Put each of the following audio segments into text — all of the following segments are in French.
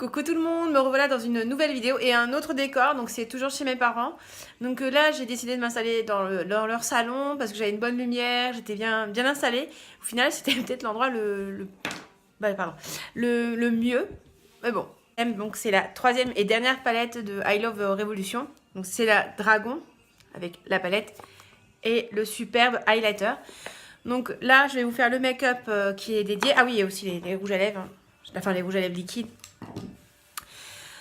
Coucou tout le monde, me revoilà dans une nouvelle vidéo et un autre décor, donc c'est toujours chez mes parents. Donc là j'ai décidé de m'installer dans leur salon parce que j'avais une bonne lumière, j'étais bien installée. Au final c'était peut-être l'endroit le mieux, mais bon. Donc c'est la troisième et dernière palette de I Love Revolution. Donc c'est la Dragon avec la palette et le superbe highlighter. Donc là je vais vous faire le make-up qui est dédié. Ah oui, il y a aussi les rouges à lèvres, enfin les rouges à lèvres liquides.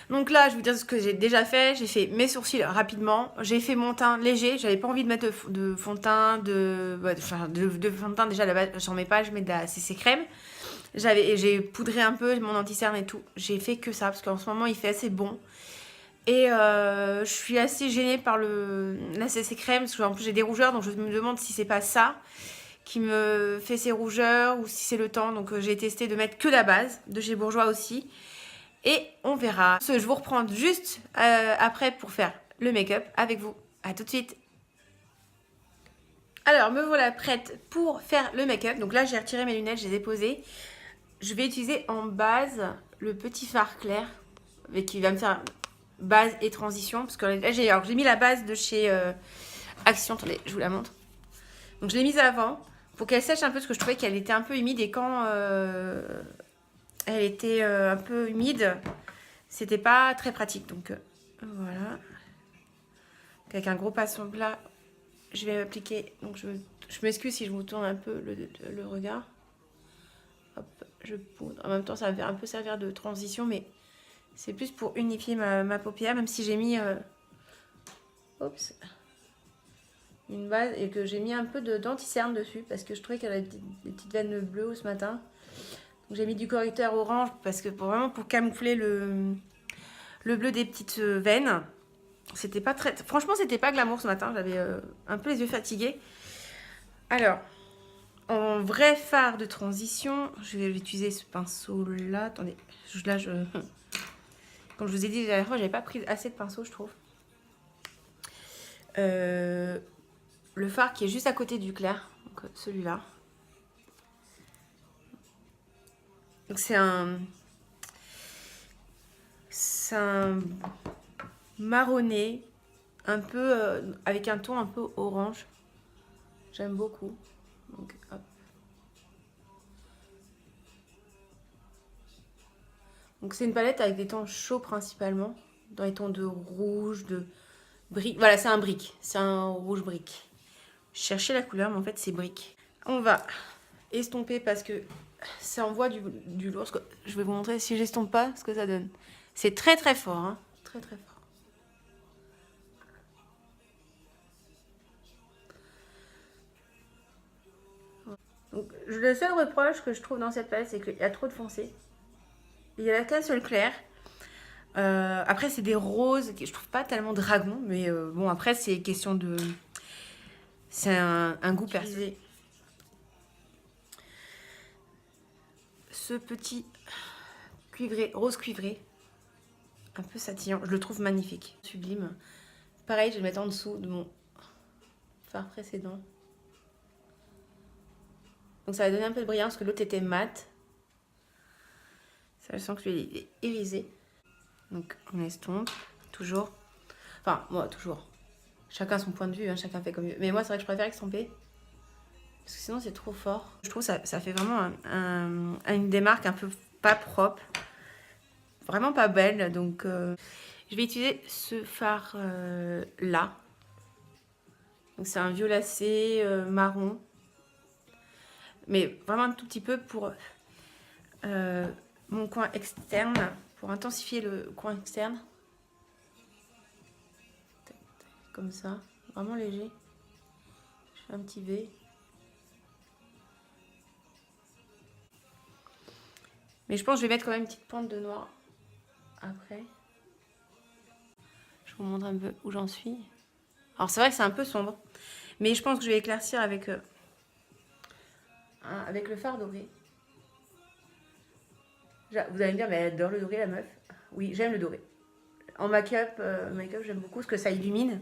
Donc là, je vais vous dire ce que j'ai déjà fait. J'ai fait mes sourcils rapidement. J'ai fait mon teint léger. J'avais pas envie de mettre de fond de teint, de fond de teint. Déjà, là-bas, j'en mets pas. Je mets de la CC crème. J'ai poudré un peu mon anti-cerne et tout. J'ai fait que ça parce qu'en ce moment, il fait assez bon. Et je suis assez gênée par la CC crème parce qu'en plus, j'ai des rougeurs. Donc, je me demande si c'est pas ça qui me fait ces rougeurs ou si c'est le temps. Donc, j'ai testé de mettre que la base de chez Bourjois aussi. Et on verra. Je vous reprends juste après pour faire le make-up avec vous. A tout de suite. Alors, me voilà prête pour faire le make-up. Donc là, j'ai retiré mes lunettes, je les ai posées. Je vais utiliser en base le petit fard clair qui va me faire base et transition. Parce que là, j'ai mis la base de chez Action. Attendez, je vous la montre. Donc, je l'ai mise avant pour qu'elle sèche un peu parce que je trouvais qu'elle était un peu humide. Et quand elle était un peu humide, c'était pas très pratique. Donc voilà. Avec un gros pinceau plat, je vais appliquer. Donc je m'excuse si je vous tourne un peu le regard. Hop, je poudre. En même temps, ça va un peu servir de transition, mais c'est plus pour unifier ma paupière, même si j'ai mis une base et que j'ai mis un peu d'anti-cerne dessus parce que je trouvais qu'elle avait des petites veines bleues ce matin. Donc j'ai mis du correcteur orange parce que vraiment pour camoufler le bleu des petites veines. C'était pas très... Franchement, c'était pas glamour ce matin. J'avais un peu les yeux fatigués. Alors, en vrai fard de transition, je vais utiliser ce pinceau-là. Attendez, comme je vous ai dit la dernière fois, j'avais pas pris assez de pinceau, je trouve. Le fard qui est juste à côté du clair. Donc, celui-là. Donc, c'est un marronné, un peu avec un ton un peu orange. J'aime beaucoup. Donc, hop. Donc c'est une palette avec des tons chauds principalement, dans les tons de rouge, de brique. Voilà, c'est un brique, c'est un rouge brique. Je cherchais la couleur, mais en fait c'est brique. On va estomper parce que ça envoie du lourd. Je vais vous montrer si j'estompe pas ce que ça donne. C'est très très fort, hein. Très très fort. Donc, le seul reproche que je trouve dans cette palette, c'est qu'il y a trop de foncé. Il y a qu'un seul clair. Après, c'est des roses que je trouve pas tellement dragon, mais bon, après, c'est question de. C'est un goût personnel. Ce petit rose cuivré, un peu satillant, je le trouve magnifique, sublime. Pareil, je vais le mettre en dessous de mon fard précédent. Donc ça va donner un peu de brillant parce que l'autre était mat. Ça, je sens que celui-là est irisé. Donc on estompe, toujours. Enfin, moi, toujours. Chacun son point de vue, hein, chacun fait comme il veut. Mais moi, c'est vrai que je préfère estomper. Parce que sinon, c'est trop fort. Je trouve que ça fait vraiment une démarque un peu pas propre. Vraiment pas belle. Donc, je vais utiliser ce fard là. Donc, c'est un violacé marron. Mais vraiment un tout petit peu pour mon coin externe. Pour intensifier le coin externe. Comme ça. Vraiment léger. Je fais un petit V. Mais je pense que je vais mettre quand même une petite pointe de noir après. Je vous montre un peu où j'en suis. Alors c'est vrai que c'est un peu sombre. Mais je pense que je vais éclaircir avec le fard doré. Vous allez me dire, mais elle adore le doré la meuf. Oui, j'aime le doré. En make-up, j'aime beaucoup parce que ça illumine.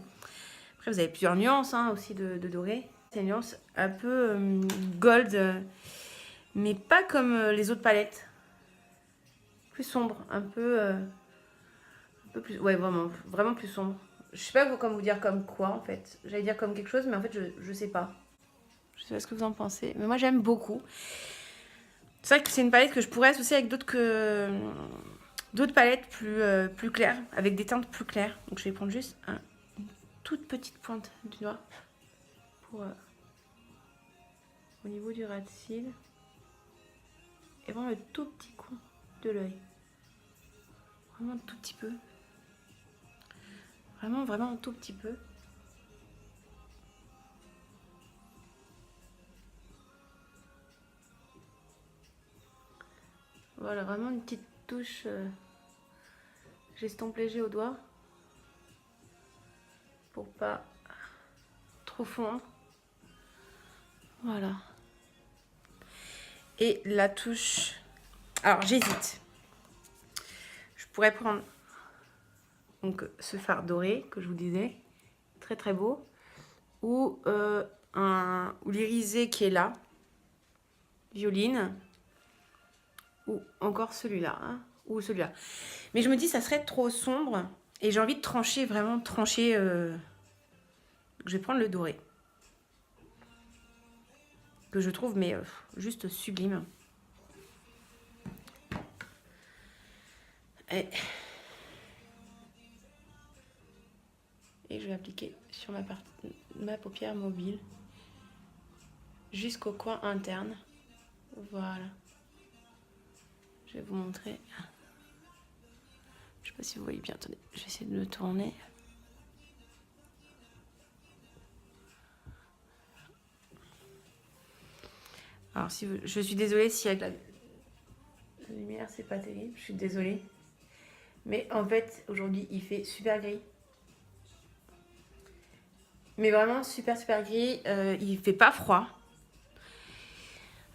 Après vous avez plusieurs nuances hein, aussi de doré. C'est une nuance un peu gold. Mais pas comme les autres palettes. plus sombre, un peu plus... Ouais, vraiment plus sombre. Je sais pas comment vous dire comme quoi, en fait. J'allais dire comme quelque chose, mais en fait, je sais pas. Je sais pas ce que vous en pensez, mais moi, j'aime beaucoup. C'est vrai que c'est une palette que je pourrais associer avec d'autres palettes plus claires, avec des teintes plus claires. Donc, je vais prendre juste une toute petite pointe du doigt pour au niveau du ras de cils. Et vraiment le tout petit coin de l'œil. Vraiment un tout petit peu. Vraiment un tout petit peu. Voilà, vraiment une petite touche. J'estompe léger au doigt. Pour pas trop fondre. Voilà. Et la touche... Alors, j'hésite. Je pourrais prendre donc ce fard doré que je vous disais. Très très beau. Ou l'irisé qui est là. Violine. Ou encore celui-là. Hein, ou celui-là. Mais je me dis ça serait trop sombre. Et j'ai envie de trancher, vraiment trancher. Je vais prendre le doré. Que je trouve mais juste sublime. Et je vais appliquer sur ma paupière mobile jusqu'au coin interne. Voilà. Je vais vous montrer. Je sais pas si vous voyez bien. Attendez, je vais essayer de le tourner. Alors, je suis désolée si avec la lumière c'est pas terrible. Je suis désolée. Mais en fait, aujourd'hui, il fait super gris. Mais vraiment super gris. Il fait pas froid.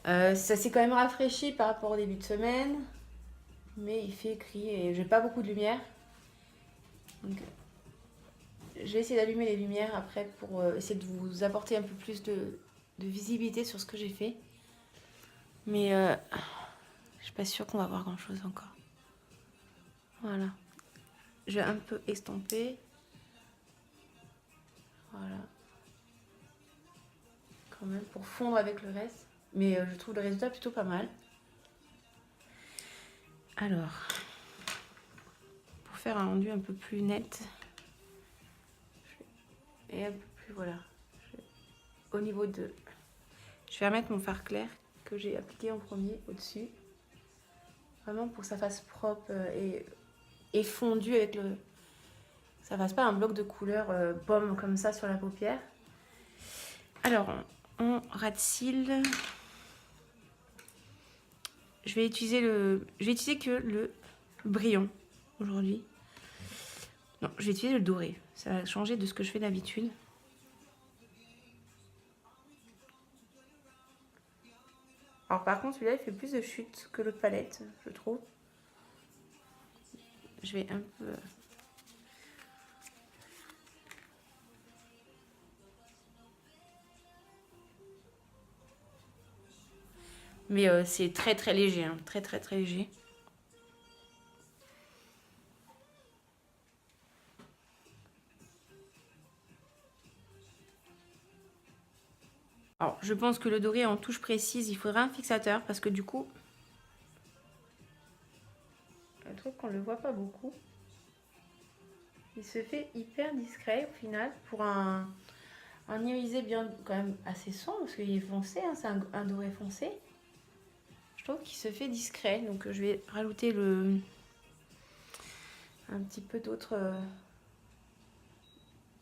Ça s'est quand même rafraîchi par rapport au début de semaine. Mais il fait gris et j'ai pas beaucoup de lumière. Donc, je vais essayer d'allumer les lumières après pour essayer de vous apporter un peu plus de visibilité sur ce que j'ai fait. Mais je suis pas sûre qu'on va voir grand chose encore. Voilà. Je vais un peu estomper. Voilà. Quand même pour fondre avec le reste. Mais je trouve le résultat plutôt pas mal. Alors, pour faire un rendu un peu plus net. Et un peu plus, voilà. Au niveau de... Je vais remettre mon fard clair que j'ai appliqué en premier au-dessus. Vraiment pour que ça fasse propre et fondu avec le... Ça fasse pas un bloc de couleur pomme comme ça sur la paupière. Alors, en ras de cils, je vais utiliser que le brillant aujourd'hui. Non, je vais utiliser le doré. Ça va changer de ce que je fais d'habitude. Alors par contre, celui-là, il fait plus de chute que l'autre palette, je trouve. Je vais un peu... Mais c'est très léger, hein. Très léger. Alors, je pense que le doré en touche précise, il faudra un fixateur parce que du coup, un truc qu'on ne le voit pas beaucoup, il se fait hyper discret au final pour un irisé bien quand même assez sombre parce qu'il est foncé, hein, c'est un doré foncé. Je trouve qu'il se fait discret, donc je vais rajouter un petit peu d'autre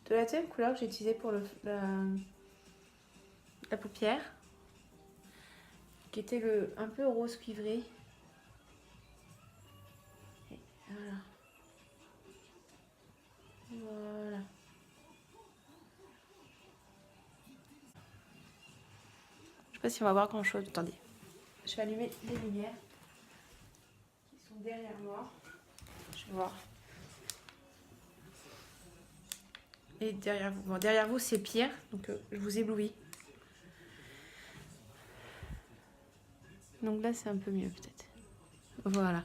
de la deuxième couleur que j'ai utilisée pour la paupière, qui était un peu rose cuivré. Et voilà. Voilà. Je sais pas si on va voir grand chose. Attendez. Je vais allumer les lumières qui sont derrière moi. Je vais voir. Et derrière vous. Bon, derrière vous, c'est pire. Donc, je vous éblouis. Donc là, c'est un peu mieux peut-être. Voilà.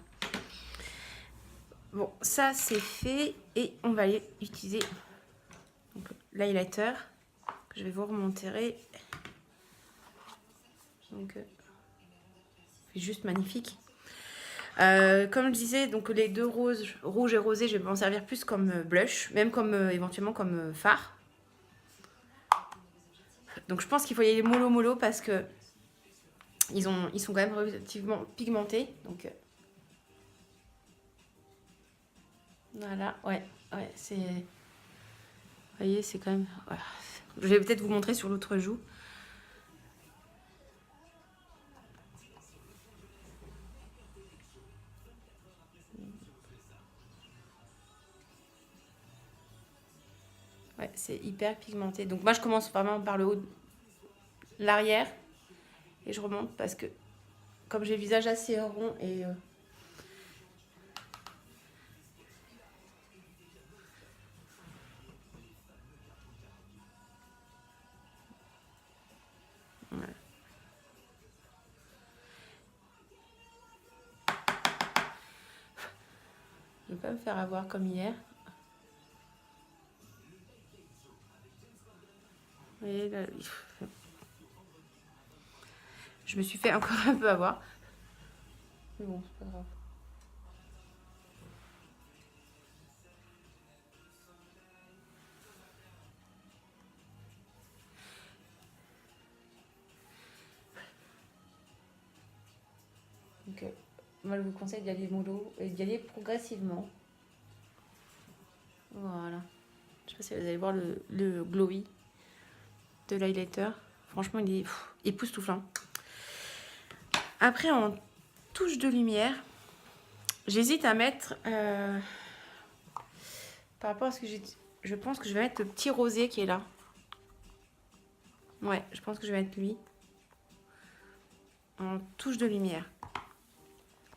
Bon, ça c'est fait et on va aller utiliser l'highlighter que je vais vous remontrer. Donc, c'est juste magnifique. Comme je disais, donc les deux roses, rouge et rosé, je vais m'en servir plus comme blush, même comme éventuellement comme fard. Donc je pense qu'il faut y aller mollo parce que ils sont quand même relativement pigmentés. Donc voilà, ouais, c'est, vous voyez, c'est quand même. Voilà. Je vais peut-être vous montrer sur l'autre joue. Ouais, c'est hyper pigmenté. Donc moi je commence vraiment par le haut, l'arrière, et je remonte parce que comme j'ai le visage assez rond et voilà. Je ne vais pas me faire avoir comme hier. Vous voyez, là, je me suis fait encore un peu avoir. Mais bon, c'est pas grave. Donc, moi, je vous conseille d'y aller mollo et d'y aller progressivement. Voilà. Je sais pas si vous allez voir le glowy de l'highlighter. Franchement, il est époustouflant. Après, en touche de lumière, j'hésite à mettre... par rapport à ce que j'ai... Je pense que je vais mettre le petit rosé qui est là. Ouais, je pense que je vais mettre lui. En touche de lumière.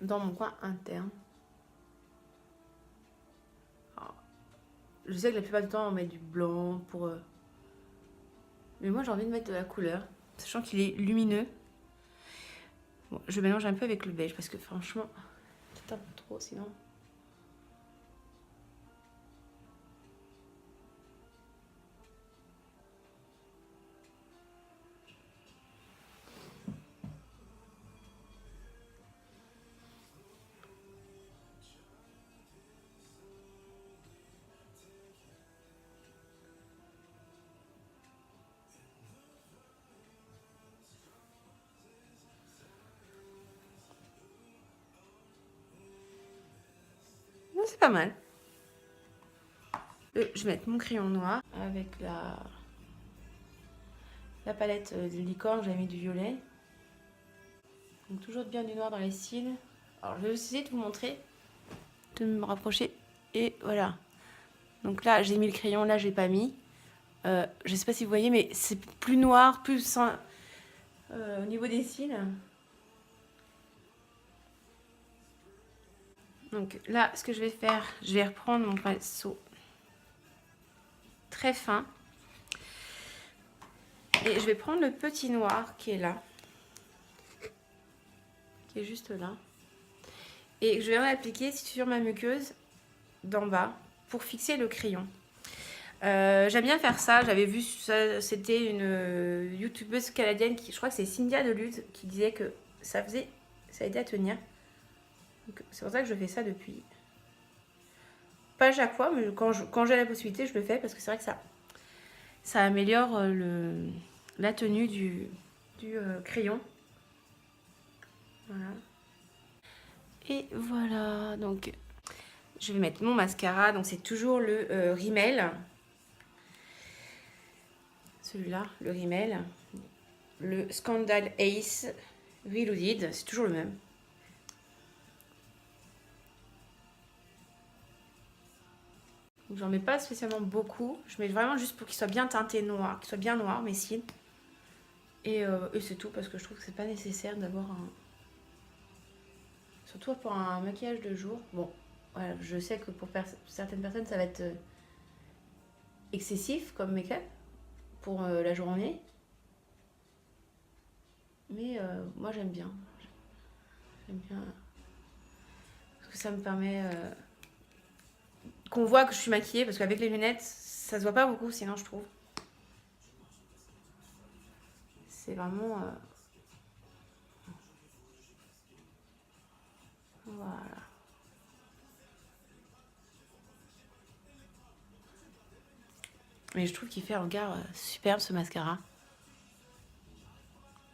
Dans mon coin interne. Alors, je sais que la plupart du temps, on met du blanc pour... Mais moi, j'ai envie de mettre de la couleur. Sachant qu'il est lumineux. Bon, je mélange un peu avec le beige parce que franchement, c'est un peu trop sinon. C'est pas mal. Je vais mettre mon crayon noir avec la palette de licorne, j'avais mis du violet. Donc toujours bien du noir dans les cils. Alors je vais essayer de vous montrer, de me rapprocher. Et voilà. Donc là j'ai mis le crayon, là j'ai pas mis. Je sais pas si vous voyez, mais c'est plus noir, plus sans, au niveau des cils. Donc là, ce que je vais faire, je vais reprendre mon pinceau très fin. Et je vais prendre le petit noir qui est là. Qui est juste là. Et je vais l'appliquer sur ma muqueuse d'en bas pour fixer le crayon. J'aime bien faire ça. J'avais vu ça, c'était une youtubeuse canadienne, je crois que c'est Cynthia Delude, qui disait que ça aidait à tenir. C'est pour ça que je fais ça depuis. Pas à chaque fois, mais quand j'ai la possibilité, je le fais parce que c'est vrai que ça améliore la tenue du crayon. Voilà. Et voilà, donc je vais mettre mon mascara. Donc c'est toujours le Rimmel. Celui-là, le Rimmel. Le Scandal Ace Reloaded, c'est toujours le même. J'en mets pas spécialement beaucoup. Je mets vraiment juste pour qu'il soit bien teinté noir, qu'il soit bien noir mes cils. Et c'est tout parce que je trouve que c'est pas nécessaire d'avoir un... Surtout pour un maquillage de jour. Bon, voilà, je sais que pour certaines personnes ça va être excessif comme make-up pour la journée. Mais moi j'aime bien. J'aime bien. Parce que ça me permet qu'on voit que je suis maquillée, parce qu'avec les lunettes, ça se voit pas beaucoup, sinon je trouve. C'est vraiment... Voilà. Mais je trouve qu'il fait un regard superbe, ce mascara.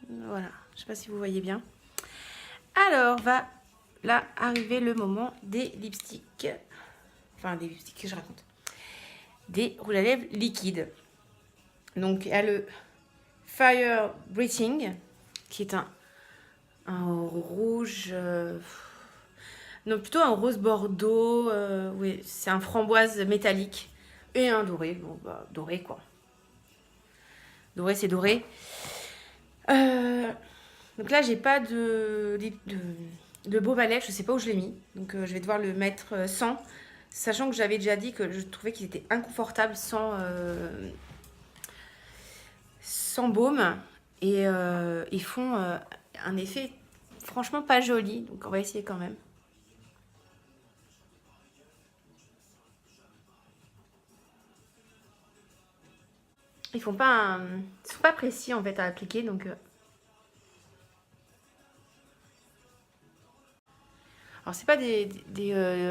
Voilà, je sais pas si vous voyez bien. Alors, va là arriver le moment des lipsticks. Enfin, des lipsticks que je raconte. Des rouges à lèvres liquides. Donc, il y a le Fire Breathing, qui est un rouge... non, plutôt un rose bordeaux. Oui, c'est un framboise métallique. Et un doré. Bon, bah, doré, quoi. Doré, c'est doré. Donc là, j'ai pas de baume à lèvres. Je sais pas où je l'ai mis. Donc, je vais devoir le mettre sans. Sachant que j'avais déjà dit que je trouvais qu'ils étaient inconfortables sans baume. Et ils font un effet franchement pas joli. Donc, on va essayer quand même. Ils sont pas précis en fait à appliquer, donc. Alors c'est pas des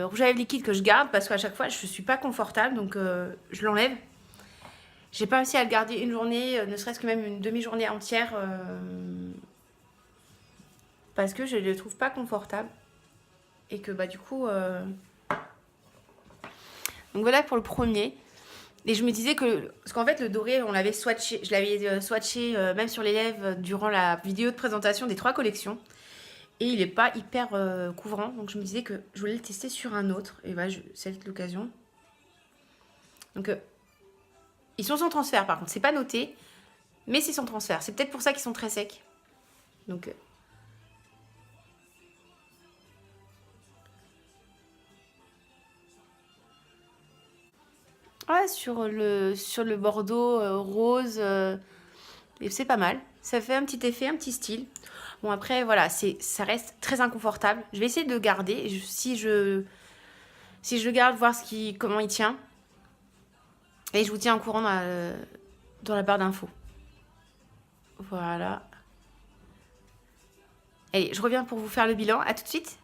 rouges à lèvres liquides que je garde parce qu'à chaque fois je suis pas confortable, donc je l'enlève. J'ai pas réussi à le garder une journée, ne serait-ce que même une demi-journée entière, parce que je le trouve pas confortable et que bah du coup. Donc voilà pour le premier. Et je me disais que, parce qu'en fait le doré on l'avait swatché, je l'avais swatché même sur les lèvres durant la vidéo de présentation des 3 collections. Et il n'est pas hyper couvrant, donc je me disais que je voulais le tester sur un autre. Et bah c'est l'occasion. Donc ils sont sans transfert par contre, c'est pas noté, mais c'est sans transfert. C'est peut-être pour ça qu'ils sont très secs. Donc ouais, sur le bordeaux rose, et c'est pas mal. Ça fait un petit effet, un petit style. Bon après voilà, ça reste très inconfortable. Je vais essayer de le garder. Si je le garde, voir comment il tient. Et je vous tiens au courant dans la barre d'infos. Voilà. Allez, je reviens pour vous faire le bilan. À tout de suite.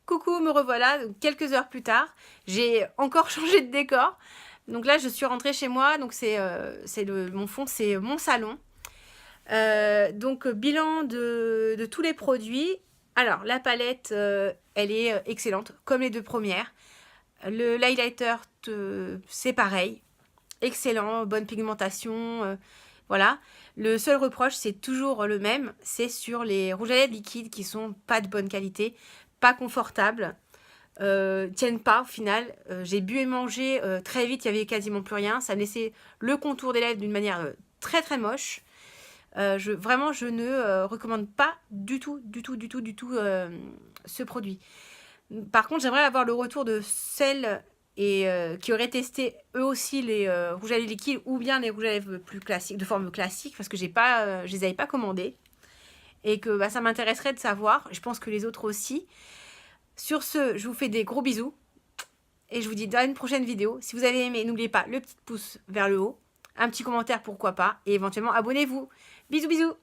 Coucou, me revoilà. Quelques heures plus tard, j'ai encore changé de décor. Donc là, je suis rentrée chez moi. Donc mon fond, c'est mon salon. Donc bilan de tous les produits. Alors la palette, elle est excellente, comme les 2 premières. L'highlighter, c'est pareil. Excellent, bonne pigmentation. Voilà. Le seul reproche, c'est toujours le même. C'est sur les rouges à lèvres liquides qui sont pas de bonne qualité, pas confortables, tiennent pas au final. J'ai bu et mangé très vite, il y avait quasiment plus rien. Ça me laissait le contour des lèvres d'une manière très très moche. Vraiment, je ne recommande pas du tout ce produit. Par contre, j'aimerais avoir le retour de celles qui auraient testé eux aussi les rouges à lèvres liquides ou bien les rouges à lèvres plus classiques, de forme classique, parce que je les avais pas commandés. Et que bah, ça m'intéresserait de savoir. Je pense que les autres aussi. Sur ce, je vous fais des gros bisous. Et je vous dis dans une prochaine vidéo. Si vous avez aimé, n'oubliez pas le petit pouce vers le haut. Un petit commentaire, pourquoi pas. Et éventuellement, abonnez-vous. Bisous, bisous.